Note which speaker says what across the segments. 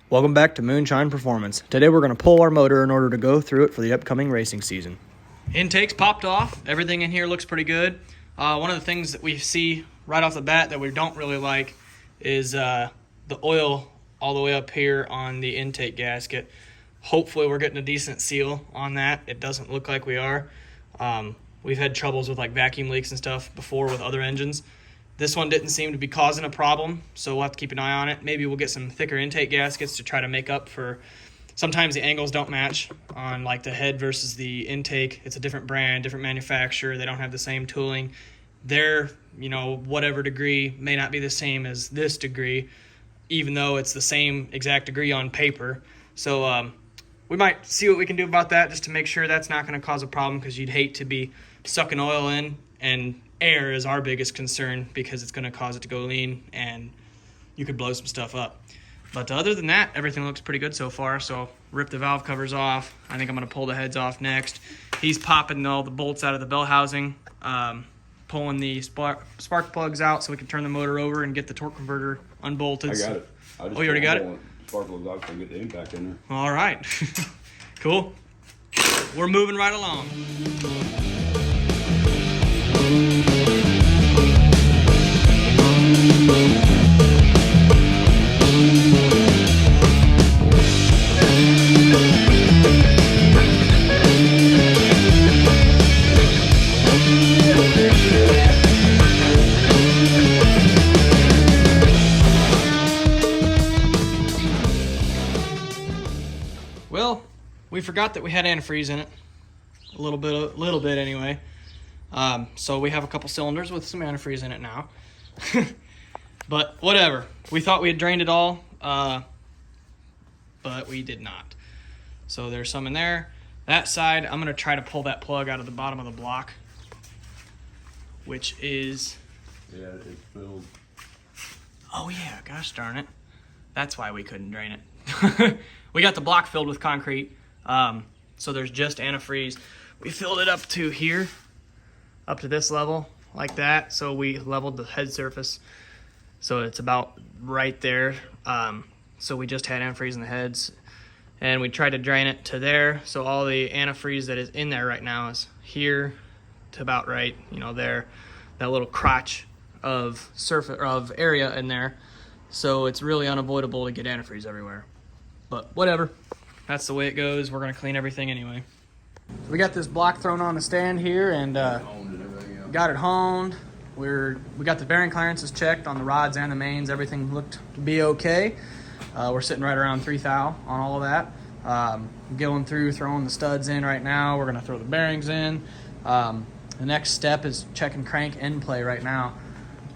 Speaker 1: Welcome back to Moonshine Performance. Today we're going to pull our motor in order to go through it for the upcoming racing season. Intake's popped off. Everything in here looks pretty good. One of the things that we see right off the bat that we don't really like is the oil all the way up here on the intake gasket. Hopefully we're getting a decent seal on that. It doesn't look like we are. We've had troubles with like vacuum leaks and stuff before with other engines. This one didn't seem to be causing a problem, so we'll have to keep an eye on it. Maybe we'll get some thicker intake gaskets to try to make up for, sometimes the angles don't match on like the head versus the intake. It's a different brand, different manufacturer. They don't have the same tooling. Their, whatever degree may not be the same as this degree, even though it's the same exact degree on paper. So we might see what we can do about that just to make sure that's not going to cause a problem, because you'd hate to be sucking oil in, and air is our biggest concern because it's going to cause it to go lean and you could blow some stuff up. But other than that, everything looks pretty good so far. So rip the valve covers off. I think I'm going to pull the heads off next. He's popping all the bolts out of the bell housing, pulling the spark plugs out so we can turn the motor over and get the torque converter unbolted.
Speaker 2: I got it.
Speaker 1: Oh, you already got it?
Speaker 2: Spark plugs out so I get the impact in there.
Speaker 1: All right. Cool. We're moving right along. Well, we forgot that we had antifreeze in it. A little bit anyway. So we have a couple cylinders with some antifreeze in it now. But whatever. We thought we had drained it all, but we did not. So there's some in there. That side, I'm going to try to pull that plug out of the bottom of the block, which is...
Speaker 2: Yeah, it's filled.
Speaker 1: Oh yeah, gosh darn it. That's why we couldn't drain it. We got the block filled with concrete, so there's just antifreeze. We filled it up to here, up to this level, like that, so we leveled the head surface. So it's about right there. So we just had antifreeze in the heads, and we tried to drain it to there, so all the antifreeze that is in there right now is here to about right, there, that little crotch of surface of area in there. So it's really unavoidable to get antifreeze everywhere. But whatever, that's the way it goes. We're gonna clean everything anyway. We got this block thrown on the stand here, and got it honed. We got the bearing clearances checked on the rods and the mains. Everything looked to be okay. We're sitting right around 3 thou on all of that. Going through, throwing the studs in right now. We're gonna throw the bearings in. The next step is checking crank end play right now.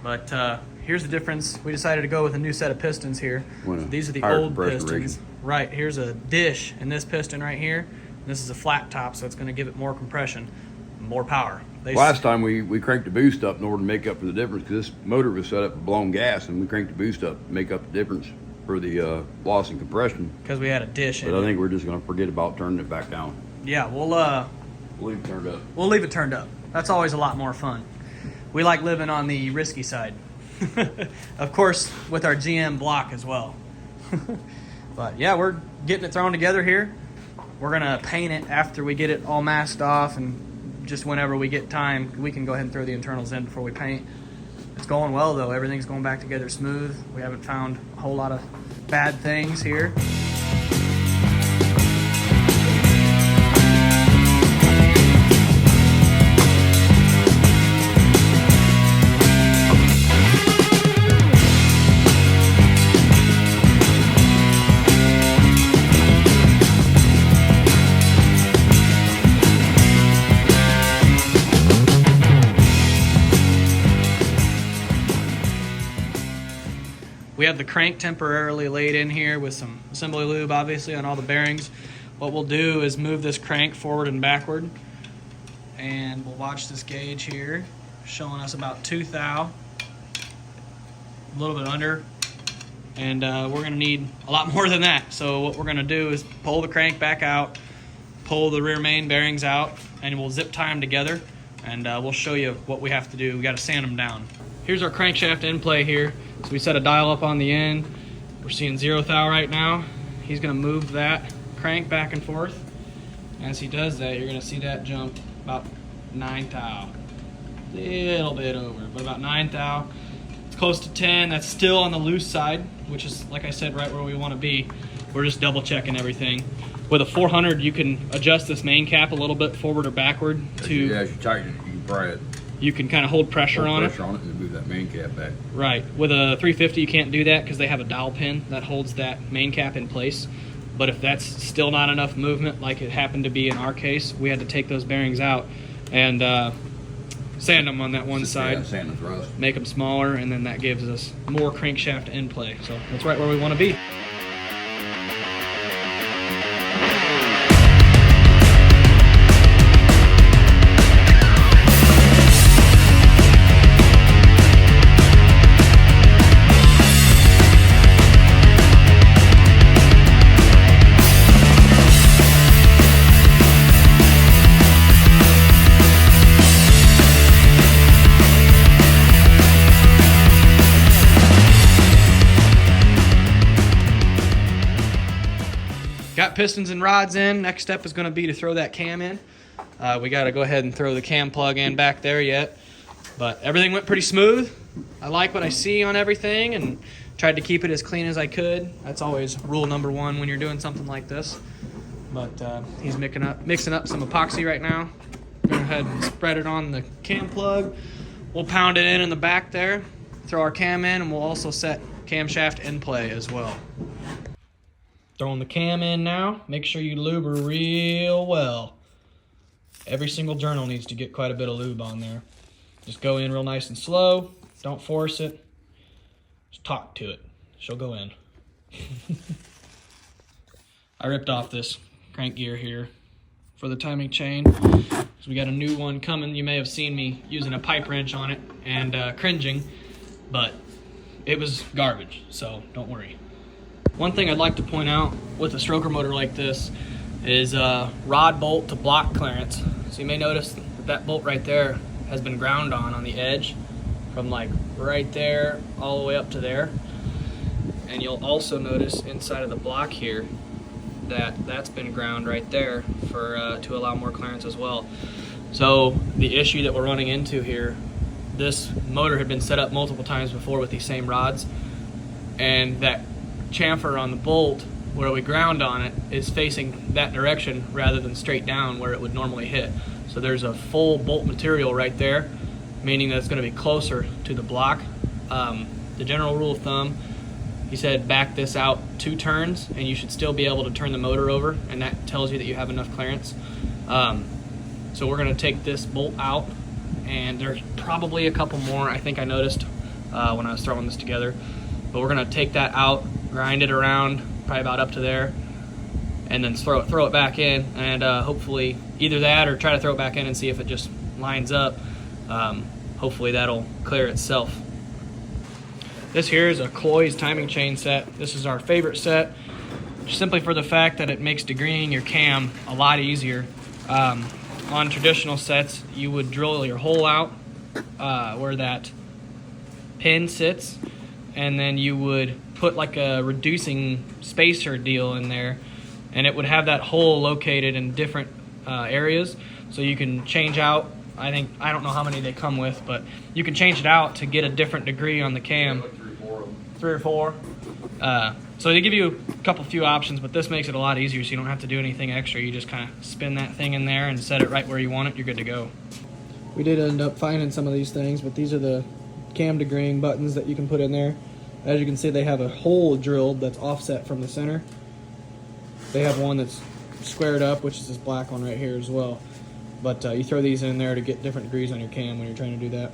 Speaker 1: But here's the difference. We decided to go with a new set of pistons here. These are the old pistons. Rigging. Right, here's a dish in this piston right here. This is a flat top, so it's going to give it more compression, more power.
Speaker 2: Last time we cranked the boost up in order to make up for the difference, because this motor was set up for blown gas, and we cranked the boost up to make up the difference for the loss in compression.
Speaker 1: Because we had a dish in it.
Speaker 2: But I think we're just going to forget about turning it back down.
Speaker 1: Yeah, we'll
Speaker 2: leave it turned up.
Speaker 1: We'll leave it turned up. That's always a lot more fun. We like living on the risky side. Of course, with our GM block as well. But yeah, we're getting it thrown together here. We're going to paint it after we get it all masked off, and just whenever we get time, we can go ahead and throw the internals in before we paint. It's going well, though. Everything's going back together smooth. We haven't found a whole lot of bad things here. We have the crank temporarily laid in here with some assembly lube, obviously, on all the bearings. What we'll do is move this crank forward and backward, and we'll watch this gauge here, showing us about 2 thou, a little bit under, and we're going to need a lot more than that. So what we're going to do is pull the crank back out, pull the rear main bearings out, and we'll zip tie them together, and we'll show you what we have to do. We got to sand them down. Here's our crankshaft end play here. So we set a dial up on the end. We're seeing 0 thou right now, he's gonna move that crank back and forth. As he does that, you're gonna see that jump about 9 thou. A little bit over, but about 9 thou. It's close to 10. That's still on the loose side, which is, like I said, right where we want to be. We're just double checking everything. With a 400, you can adjust this main cap a little bit forward or backward to.
Speaker 2: As you tighten it, you can pry it.
Speaker 1: You can kind of hold pressure on it.
Speaker 2: And move that main cap back.
Speaker 1: Right. With a 350, you can't do that because they have a dowel pin that holds that main cap in place. But if that's still not enough movement, like it happened to be in our case, we had to take those bearings out and sand them on that one side.
Speaker 2: Yeah, sand and rust.
Speaker 1: Make them smaller, and then that gives us more crankshaft end play. So that's right where we want to be. Got pistons and rods in. Next step is going to be to throw that cam in. We got to go ahead and throw the cam plug in back there yet. But everything went pretty smooth. I like what I see on everything and tried to keep it as clean as I could. That's always rule number one when you're doing something like this. But he's mixing up some epoxy right now. Go ahead and spread it on the cam plug. We'll pound it in the back there, throw our cam in, and we'll also set camshaft end play as well. Throwing the cam in now. Make sure you lube her real well. Every single journal needs to get quite a bit of lube on there. Just go in real nice and slow. Don't force it. Just talk to it. She'll go in. I ripped off this crank gear here for the timing chain. So we got a new one coming. You may have seen me using a pipe wrench on it and cringing, but it was garbage, so don't worry. One thing I'd like to point out with a stroker motor like this is rod bolt to block clearance. So you may notice that bolt right there has been ground on the edge from like right there all the way up to there. And you'll also notice inside of the block here that that's been ground right there for to allow more clearance as well. So the issue that we're running into here, this motor had been set up multiple times before with these same rods, and that chamfer on the bolt where we ground on it is facing that direction rather than straight down where it would normally hit. So there's a full bolt material right there, meaning that it's going to be closer to the block. The general rule of thumb, he said back this out 2 turns and you should still be able to turn the motor over, and that tells you that you have enough clearance. So we're going to take this bolt out, and there's probably a couple more I think I noticed when I was throwing this together. But we're going to take that out, grind it around, probably about up to there, and then throw it back in, and hopefully either that or try to throw it back in and see if it just lines up. Hopefully that'll clear itself. This here is a Cloy's timing chain set. This is our favorite set, simply for the fact that it makes degreeing your cam a lot easier. On traditional sets, you would drill your hole out where that pin sits, and then you would put like a reducing spacer deal in there, and it would have that hole located in different areas, so you can change out, I don't know how many they come with, but you can change it out to get a different degree on the cam. 3 or 4. So they give you a few options, but this makes it a lot easier, so you don't have to do anything extra. You just kind of spin that thing in there and set it right where you want it. You're good to go. We did end up finding some of these things, but these are the cam degreeing buttons that you can put in there. As you can see, they have a hole drilled that's offset from the center. They have one that's squared up, which is this black one right here as well. But you throw these in there to get different degrees on your cam when you're trying to do that.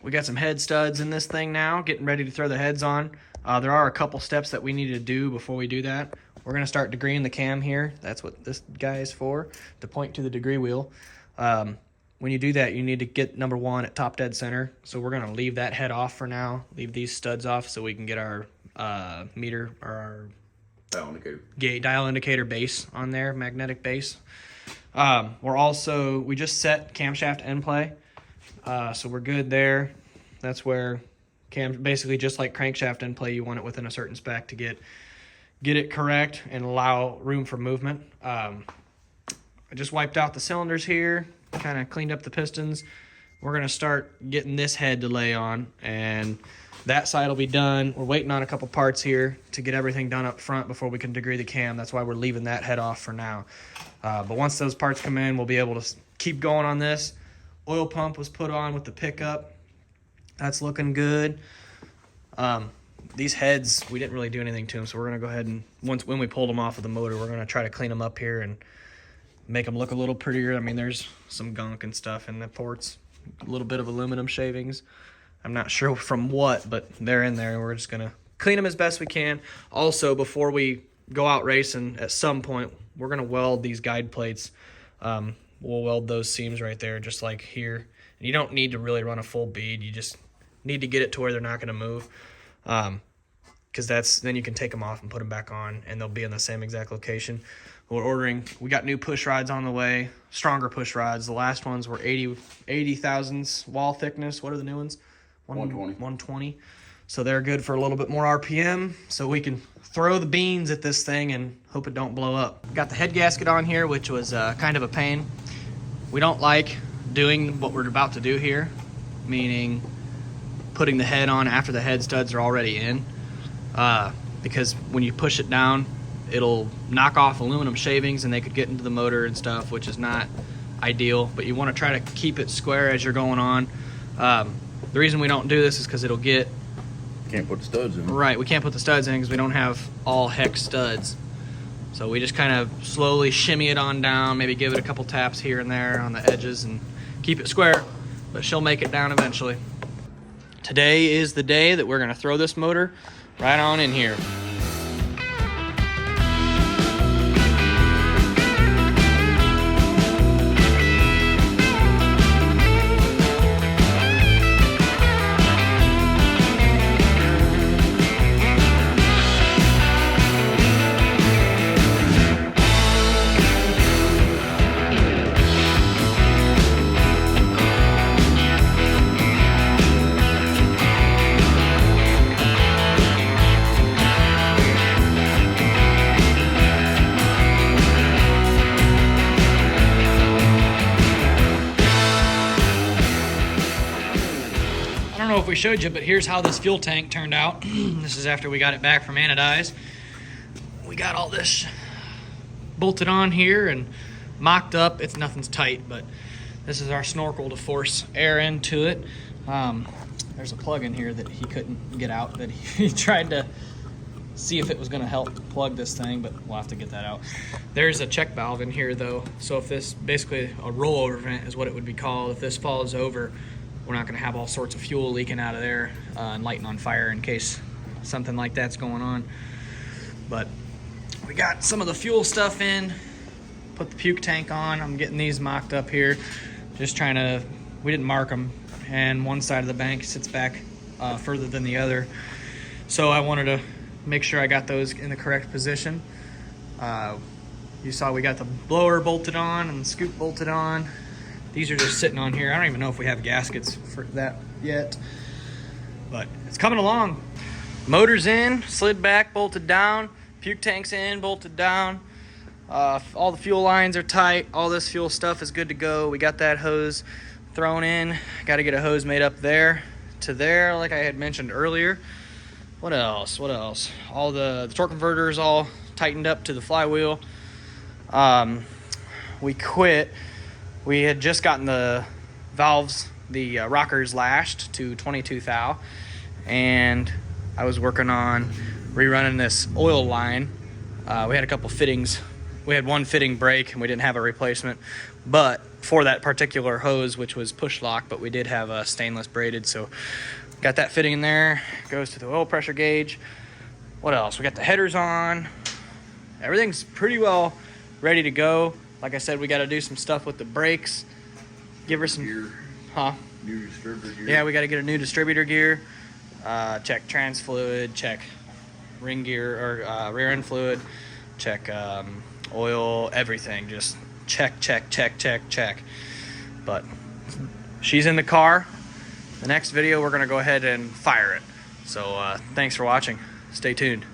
Speaker 1: We got some head studs in this thing now, getting ready to throw the heads on. There are a couple steps that we need to do before we do that. We're going to start degreeing the cam here. That's what this guy is for, to point to the degree wheel. When you do that, you need to get number 1 at top dead center. So we're going to leave that head off for now, leave these studs off so we can get our meter or our dial indicator base on there, magnetic base. We just set camshaft end play, so we're good there. That's where basically just like crankshaft end play, you want it within a certain spec to get get it correct and allow room for movement. I just wiped out the cylinders here, kind of cleaned up the pistons. We're going to start getting this head to lay on, and that side will be done. We're waiting on a couple parts here to get everything done up front before we can degree the cam. That's why we're leaving that head off for now. But once those parts come in, we'll be able to keep going on this. Oil pump was put on with the pickup. That's looking good. These heads, we didn't really do anything to them, so we're going to go ahead and, when we pulled them off of the motor, we're going to try to clean them up here and make them look a little prettier. I mean, there's some gunk and stuff in the ports. A little bit of aluminum shavings. I'm not sure from what, but they're in there, and we're just gonna clean them as best we can. Also, before we go out racing, at some point, we're gonna weld these guide plates. We'll weld those seams right there, just like here. And you don't need to really run a full bead. You just need to get it to where they're not gonna move. Because then you can take them off and put them back on, and they'll be in the same exact location. We got new push rods on the way, stronger push rods. The last ones were 80 thousandths wall thickness. What are the new ones?
Speaker 2: 120.
Speaker 1: 120. So they're good for a little bit more RPM, so we can throw the beans at this thing and hope it don't blow up. Got the head gasket on here, which was kind of a pain. We don't like doing what we're about to do here, meaning putting the head on after the head studs are already in, because when you push it down, it'll knock off aluminum shavings and they could get into the motor and stuff, which is not ideal, but you want to try to keep it square as you're going on. The reason we don't do this is because it'll get...
Speaker 2: Can't put the studs in.
Speaker 1: Right, we can't put the studs in because we don't have all hex studs. So we just kind of slowly shimmy it on down, maybe give it a couple taps here and there on the edges and keep it square, but she'll make it down eventually. Today is the day that we're going to throw this motor right on in here. I don't know if we showed you, but here's how this fuel tank turned out. This is after we got it back from Anodize. We got all this bolted on here and mocked up. Nothing's tight, but this is our snorkel to force air into it. There's a plug in here that he couldn't get out, that he tried to see if it was going to help plug this thing, but we'll have to get that out. There's a check valve in here though, so if this, basically a rollover vent is what it would be called, if this falls over, we're not going to have all sorts of fuel leaking out of there and lighting on fire in case something like that's going on. But we got some of the fuel stuff in, put the puke tank on. I'm getting these mocked up here, just trying to, we didn't mark them, and one side of the bank sits back further than the other, so I wanted to make sure I got those in the correct position. You saw we got the blower bolted on and the scoop bolted on. These are just sitting on here. I don't even know if we have gaskets for that yet, but it's coming along. Motor's in, slid back, bolted down, puke tank's in, bolted down. All the fuel lines are tight. All this fuel stuff is good to go. We got that hose thrown in. Got to get a hose made up there to there, like I had mentioned earlier. What else? All the torque converter is all tightened up to the flywheel. We quit. We had just gotten the valves, the rockers lashed to 22 thou, and I was working on rerunning this oil line. We had a couple fittings. We had one fitting break and we didn't have a replacement, but for that particular hose, which was push lock, but we did have a stainless braided, so got that fitting in there. Goes to the oil pressure gauge. What else? We got the headers on. Everything's pretty well ready to go. Like I said, we got to do some stuff with the brakes. Give her some
Speaker 2: Gear.
Speaker 1: Huh?
Speaker 2: New distributor gear.
Speaker 1: Yeah, we got to get a new distributor gear. Check trans fluid. Check ring gear or rear end fluid. Check oil. Everything. Just check. But she's in the car. The next video, we're gonna go ahead and fire it. So thanks for watching. Stay tuned.